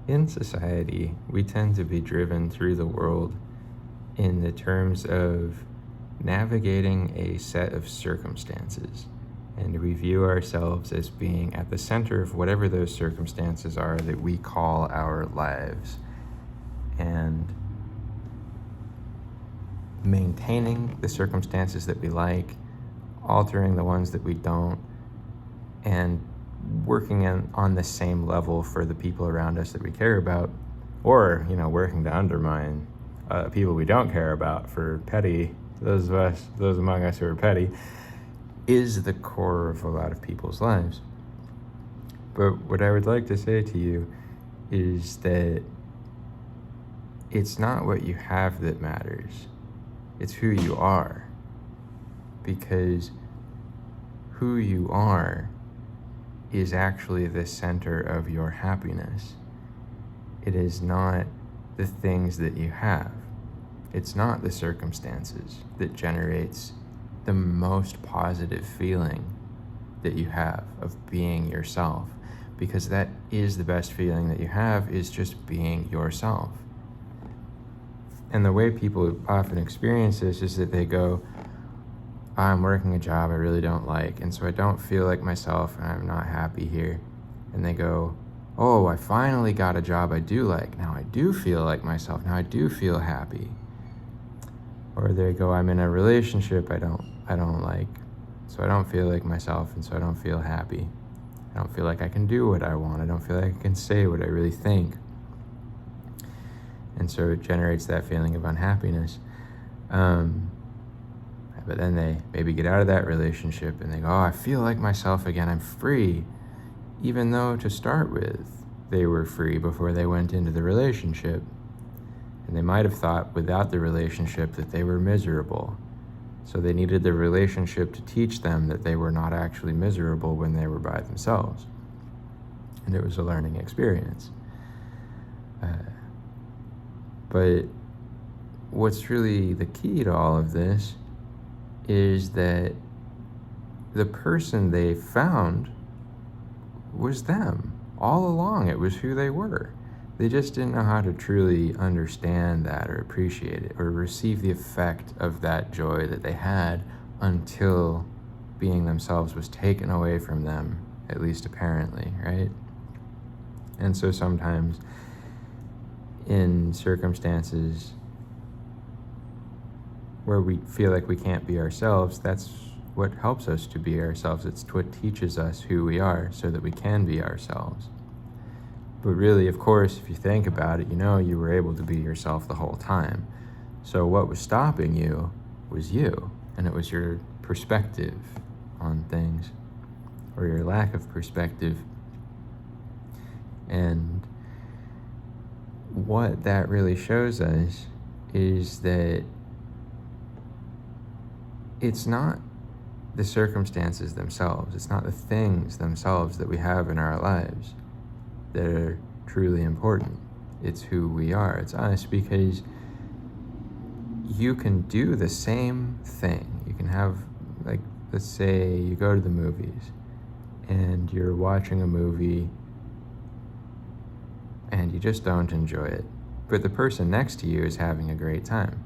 In society, we tend to be driven through the world in the terms of navigating a set of circumstances. And we view ourselves as being at the center of whatever those circumstances are that we call our lives. And maintaining the circumstances that we like, altering the ones that we don't, and working on the same level for the people around us that we care about, or working to undermine people we don't care about for petty, those among us who are petty, is the core of a lot of people's lives. But what I would like to say to you is that it's not what you have that matters, it's who you are. Because who you are is actually the center of your happiness. It is not the things that you have. It's not the circumstances that generates the most positive feeling that you have of being yourself, because that is the best feeling that you have, is just being yourself. And the way people often experience this is that they go, I'm working a job I really don't like, and so I don't feel like myself, and I'm not happy here. And they go, oh, I finally got a job I do like. Now I do feel like myself. Now I do feel happy. Or they go, I'm in a relationship I don't like, so I don't feel like myself, and so I don't feel happy. I don't feel like I can do what I want. I don't feel like I can say what I really think. And so it generates that feeling of unhappiness. But then they maybe get out of that relationship and they go, oh, I feel like myself again, I'm free. Even though to start with, they were free before they went into the relationship. And they might have thought without the relationship that they were miserable. So they needed the relationship to teach them that they were not actually miserable when they were by themselves. And it was a learning experience. But what's really the key to all of this is that the person they found was them. All along, it was who they were. They just didn't know how to truly understand that or appreciate it or receive the effect of that joy that they had until being themselves was taken away from them, at least apparently, right? And so sometimes in circumstances where we feel like we can't be ourselves, that's what helps us to be ourselves. It's what teaches us who we are so that we can be ourselves. But really, of course, if you think about it, you were able to be yourself the whole time. So what was stopping you was you, and it was your perspective on things, or your lack of perspective. And what that really shows us is that it's not the circumstances themselves, it's not the things themselves that we have in our lives that are truly important. It's who we are, it's us, because you can do the same thing. You can have, like, let's say you go to the movies and you're watching a movie and you just don't enjoy it, but the person next to you is having a great time.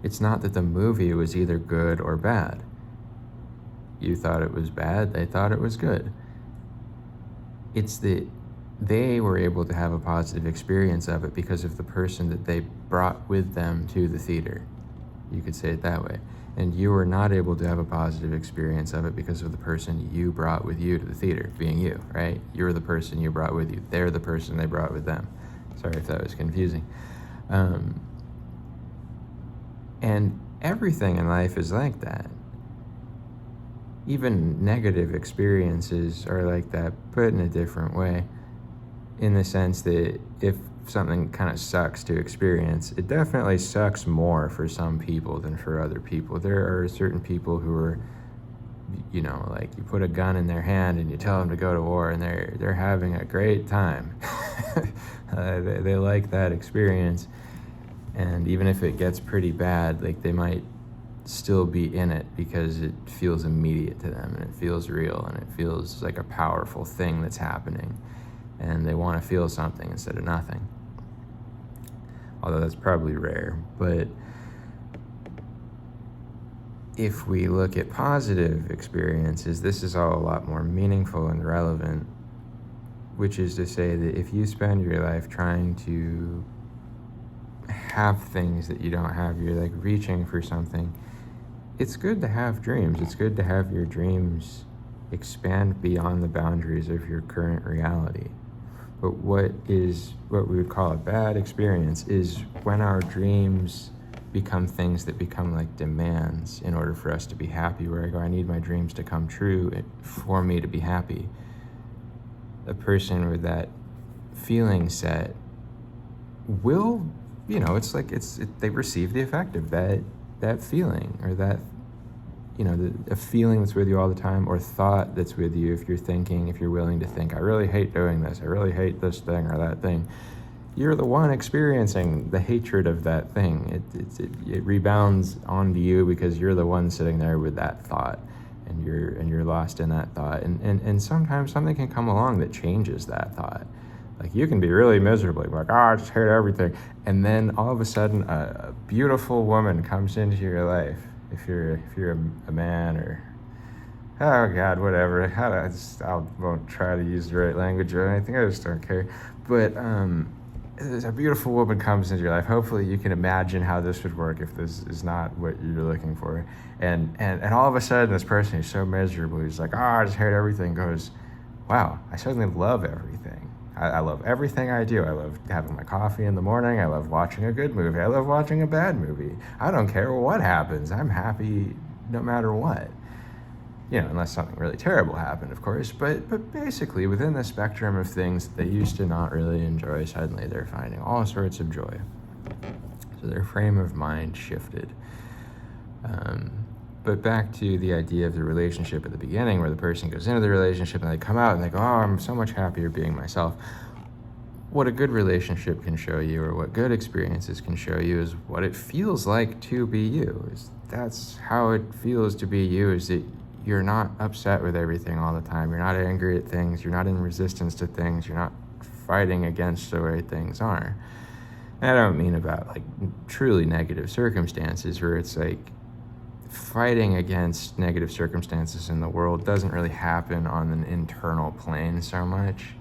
It's not that the movie was either good or bad. You thought it was bad, they thought it was good. It's that they were able to have a positive experience of it because of the person that they brought with them to the theater. You could say it that way. And you were not able to have a positive experience of it because of the person you brought with you to the theater, being you, right? You're the person you brought with you. They're the person they brought with them. Sorry if that was confusing. And everything in life is like that. Even negative experiences are like that, but in a different way. In the sense that if something kind of sucks to experience, it definitely sucks more for some people than for other people. There are certain people who are, like you put a gun in their hand and you tell them to go to war and they're having a great time. They like that experience. And even if it gets pretty bad, like they might still be in it because it feels immediate to them and it feels real and it feels like a powerful thing that's happening. and they want to feel something instead of nothing. Although that's probably rare. But if we look at positive experiences, this is all a lot more meaningful and relevant, which is to say that if you spend your life trying to have things that you don't have, you're like reaching for something, it's good to have dreams. It's good to have your dreams expand beyond the boundaries of your current reality. But what we would call a bad experience is when our dreams become things that become like demands in order for us to be happy, where I go, I need my dreams to come true for me to be happy. A person with that feeling set will, it's like they receive the effect of that feeling, or that, a feeling that's with you all the time, or thought that's with you. If you're willing to think, I really hate doing this, I really hate this thing or that thing, you're the one experiencing the hatred of that thing. It rebounds onto you because you're the one sitting there with that thought, and you're lost in that thought. And sometimes something can come along that changes that thought. Like, you can be really miserable, like, I just hate everything, and then all of a sudden a beautiful woman comes into your life. If you're a man, or oh God, whatever. I won't try to use the right language or anything. I just don't care. But a beautiful woman comes into your life. Hopefully you can imagine how this would work if this is not what you're looking for. And all of a sudden this person who's so miserable, who's like, I just hate everything, goes, wow, I suddenly love everything. I love everything I do. I love having my coffee in the morning. I love watching a good movie. I love watching a bad movie. I don't care what happens. I'm happy no matter what. Unless something really terrible happened, of course. But basically, within the spectrum of things that they used to not really enjoy, suddenly they're finding all sorts of joy. So their frame of mind shifted. But back to the idea of the relationship at the beginning, where the person goes into the relationship and they come out and they go, I'm so much happier being myself. What a good relationship can show you, or what good experiences can show you, is what it feels like to be you. That's how it feels to be you, is that you're not upset with everything all the time. You're not angry at things. You're not in resistance to things. You're not fighting against the way things are. And I don't mean about like truly negative circumstances, where it's like, fighting against negative circumstances in the world doesn't really happen on an internal plane so much.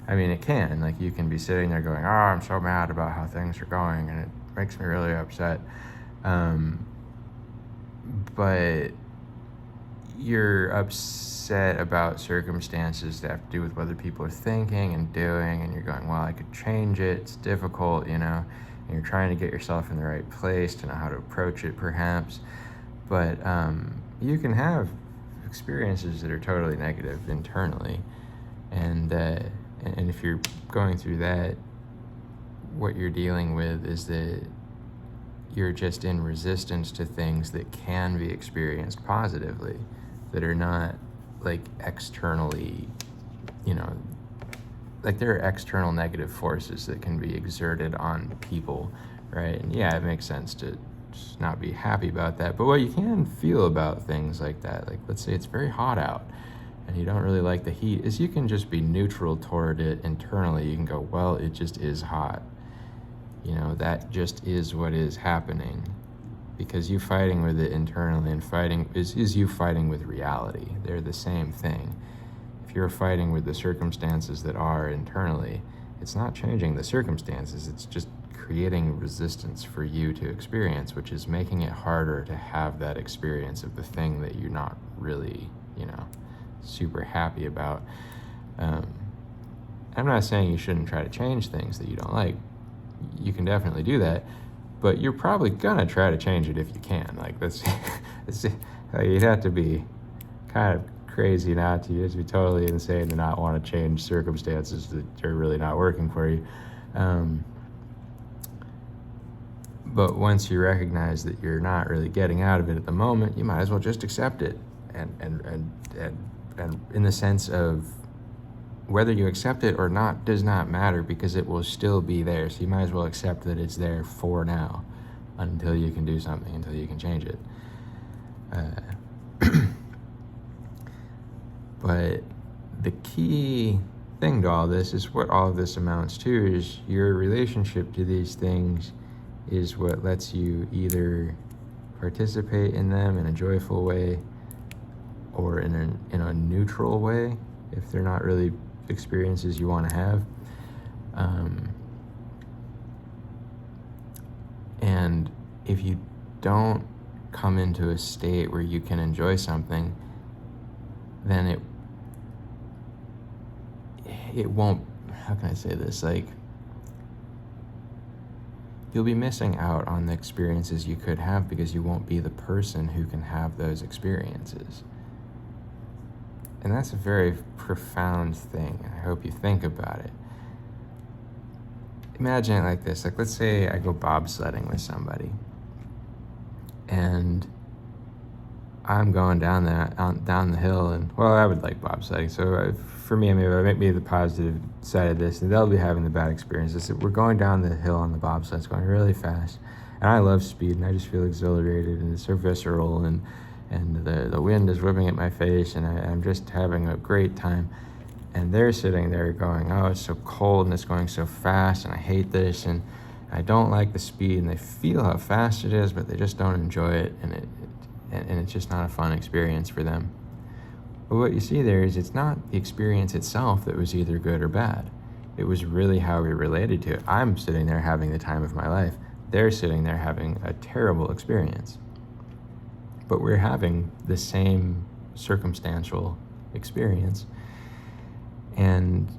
I mean, it can. Like, you can be sitting there going, I'm so mad about how things are going, and it makes me really upset. But you're upset about circumstances that have to do with what other people are thinking and doing, and you're going, well, I could change it. It's difficult, and you're trying to get yourself in the right place to know how to approach it, perhaps. But you can have experiences that are totally negative internally, and if you're going through that, what you're dealing with is that you're just in resistance to things that can be experienced positively, that are not like externally, like there are external negative forces that can be exerted on people, right? And yeah, it makes sense to just not be happy about that. But what you can feel about things like that, like let's say it's very hot out and you don't really like the heat, is you can just be neutral toward it internally. You can go, well, it just is hot. That just is what is happening, because you fighting with it internally and fighting is you fighting with reality. They're the same thing. If you're fighting with the circumstances that are internally, it's not changing the circumstances, it's just creating resistance for you to experience, which is making it harder to have that experience of the thing that you're not really, super happy about. I'm not saying you shouldn't try to change things that you don't like. You can definitely do that, but you're probably gonna try to change it if you can. Like, you'd have to be kind of crazy not to. You'd have to be totally insane to not want to change circumstances that are really not working for you. But once you recognize that you're not really getting out of it at the moment, you might as well just accept it. And in the sense of whether you accept it or not does not matter, because it will still be there. So you might as well accept that it's there for now until you can do something, until you can change it. But the key thing to all this is what all of this amounts to is your relationship to these things is what lets you either participate in them in a joyful way or in a neutral way if they're not really experiences you want to have. And if you don't come into a state where you can enjoy something, then it won't, how can I say this, like, you'll be missing out on the experiences you could have because you won't be the person who can have those experiences. And that's a very profound thing. I hope you think about it. Imagine it like this. Like, let's say I go bobsledding with somebody and I'm going down the hill, and well, I would like bobsledding. So for me, maybe the positive side of this, and they'll be having the bad experiences. We're going down the hill on the bobsled, it's going really fast, and I love speed, and I just feel exhilarated, and it's so visceral, and the wind is whipping at my face, and I'm just having a great time. And they're sitting there going, oh, it's so cold and it's going so fast and I hate this and I don't like the speed, and they feel how fast it is, but they just don't enjoy it, and it's just not a fun experience for them. But what you see there is it's not the experience itself that was either good or bad. It was really how we related to it. I'm sitting there having the time of my life. They're sitting there having a terrible experience. But we're having the same circumstantial experience. And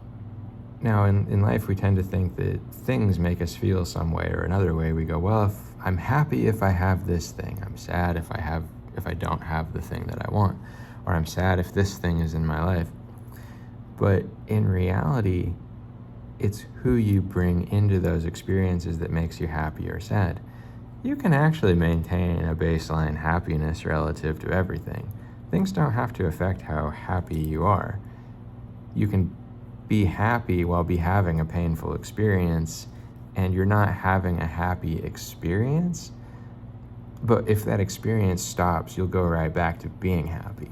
now in life we tend to think that things make us feel some way or another way. We go, well, if I'm happy if I have this thing. I'm sad if I don't have the thing that I want. Or I'm sad if this thing is in my life. But in reality, it's who you bring into those experiences that makes you happy or sad. You can actually maintain a baseline happiness relative to everything. Things don't have to affect how happy you are. You can be happy while be having a painful experience, and you're not having a happy experience. But if that experience stops, you'll go right back to being happy,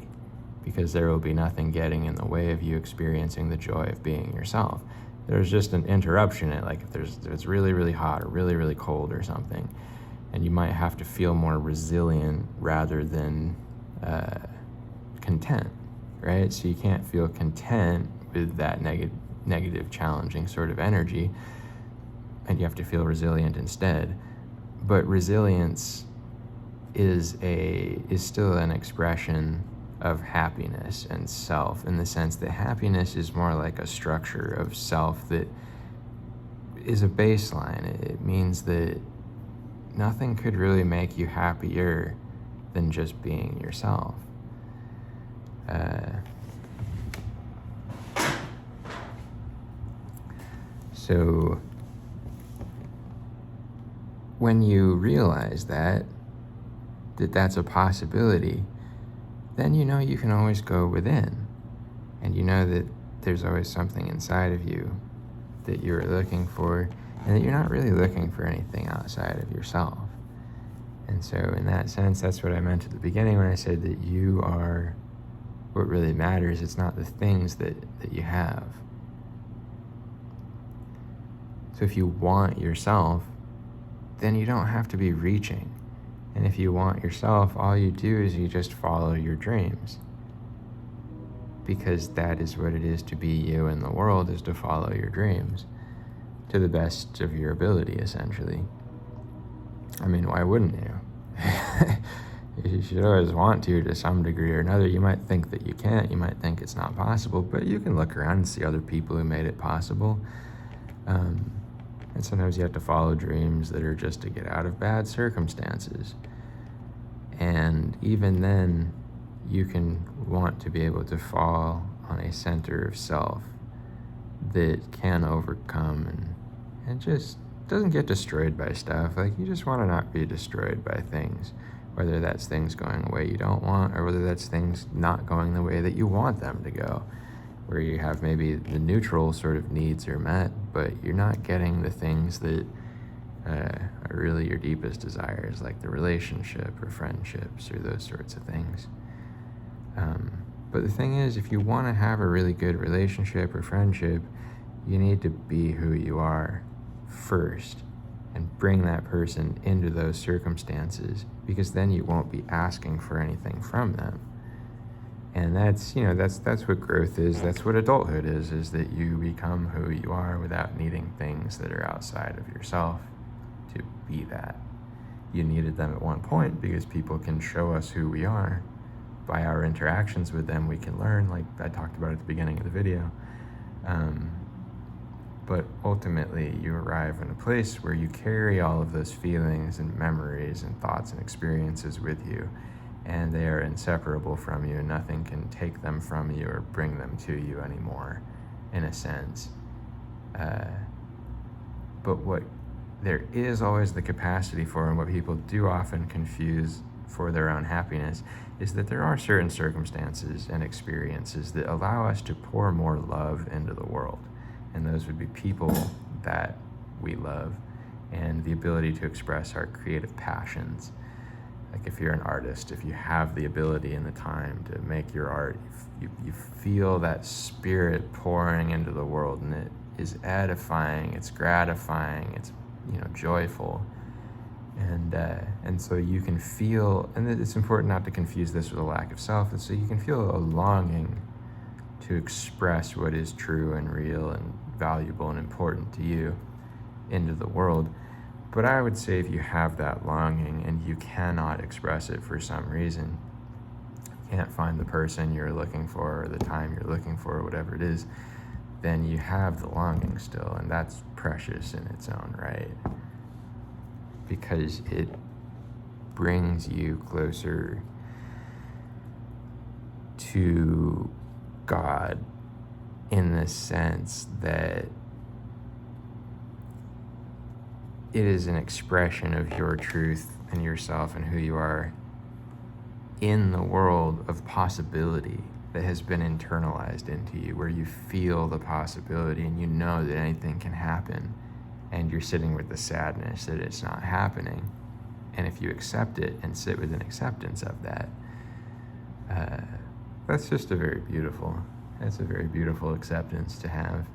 because there will be nothing getting in the way of you experiencing the joy of being yourself. There's just an interruption, like if it's really, really hot or really, really cold or something, and you might have to feel more resilient rather than content, right? So you can't feel content with that negative, challenging sort of energy, and you have to feel resilient instead. But resilience is still an expression of happiness and self, in the sense that happiness is more like a structure of self that is a baseline. It means that nothing could really make you happier than just being yourself. So when you realize that that's a possibility, then you know you can always go within, and you know that there's always something inside of you that you're looking for, and that you're not really looking for anything outside of yourself. And so in that sense, that's what I meant at the beginning when I said that you are what really matters. It's not the things that you have. So if you want yourself, then you don't have to be reaching. And if you want yourself, all you do is you just follow your dreams. Because that is what it is to be you in the world, is to follow your dreams to the best of your ability, essentially. I mean, why wouldn't you? You should always want to some degree or another. You might think that you can't, you might think it's not possible, but you can look around and see other people who made it possible. And sometimes you have to follow dreams that are just to get out of bad circumstances. And even then, you can want to be able to fall on a center of self that can overcome and just doesn't get destroyed by stuff. Like, you just want to not be destroyed by things, whether that's things going the way you don't want, or whether that's things not going the way that you want them to go, where you have maybe the neutral sort of needs are met, but you're not getting the things that are really your deepest desires, like the relationship or friendships or those sorts of things. But the thing is, if you want to have a really good relationship or friendship, you need to be who you are first and bring that person into those circumstances, because then you won't be asking for anything from them. And that's, that's what growth is. That's what adulthood is that you become who you are without needing things that are outside of yourself to be that. You needed them at one point because people can show us who we are. By our interactions with them, we can learn, like I talked about at the beginning of the video. But ultimately, you arrive in a place where you carry all of those feelings and memories and thoughts and experiences with you, and they are inseparable from you, and nothing can take them from you or bring them to you anymore, in a sense. But what there is always the capacity for, and what people do often confuse for their own happiness, is that there are certain circumstances and experiences that allow us to pour more love into the world. And those would be people that we love, and the ability to express our creative passions. Like if you're an artist, if you have the ability and the time to make your art, you feel that spirit pouring into the world, and it is edifying, it's gratifying, it's joyful. And so you can feel, and it's important not to confuse this with a lack of self, and so you can feel a longing to express what is true and real and valuable and important to you into the world. But I would say if you have that longing and you cannot express it for some reason, you can't find the person you're looking for or the time you're looking for or whatever it is, then you have the longing still, and that's precious in its own right, because it brings you closer to God, in the sense that it is an expression of your truth and yourself and who you are in the world of possibility that has been internalized into you, where you feel the possibility and you know that anything can happen, and you're sitting with the sadness that it's not happening. And if you accept it and sit with an acceptance of that, that's a very beautiful acceptance to have.